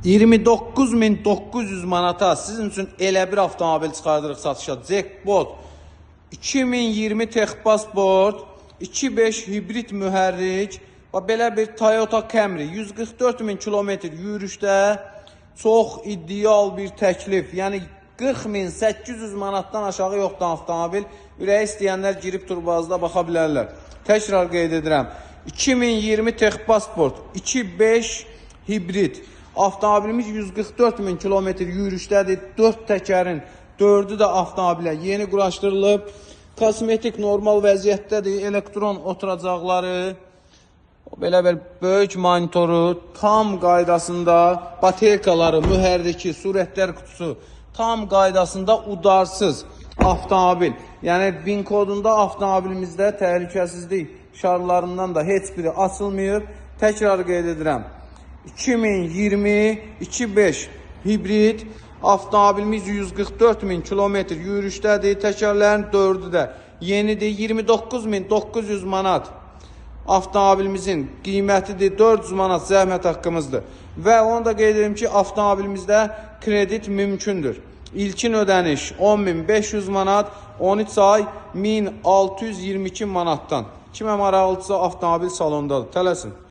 29.900 manata sizin üçün elə bir avtomobil çıxardırıq satışa. Jackpot 2020 Texpasport 2.5 hibrid mühərrik və belə bir Toyota Camry 144.000 kilometr yürüşdə çox ideal bir təklif. Yəni 40.800 manatdan aşağı yoxdur avtomobil. Ürəyi istəyənlər girib turbazda baxa bilərlər. Təkrar qeyd edirəm. 2020 Texpasport 2.5 hibrid. Avtomobilimiz 144.000 kilometr yürüşdədir. 4 təkərin 4'ü də avtomobilə yeni quraşdırılıb. Kosmetik normal vəziyyətdədir. Elektron oturacaqları, belə bir böyük monitoru, tam qaydasında, baterkaları, mühərriki, surətlər kutusu tam qaydasında udarsız avtomobil. Yəni BIN kodunda avtomobilimizdə təhlükəsizlik şarlarından da heç biri açılmayıb. Təkrar qeyd edirəm. 2020 2.5 hibrid avtomobilimiz 144.000 kilometr yürüşdədir. Təkərlərin 4'ü də yenidir. 29.900 manat avtomobilimizin qiymətidir. 400 manat zəhmət haqqımızdır. Və onu da qeyd edim ki, avtomobilimizdə kredit mümkündür. İlkin ödəniş 10.500 manat, 13 ay 1622 manatdan. Kimə maraqlıdırsa avtomobil salondadır. Tələsin.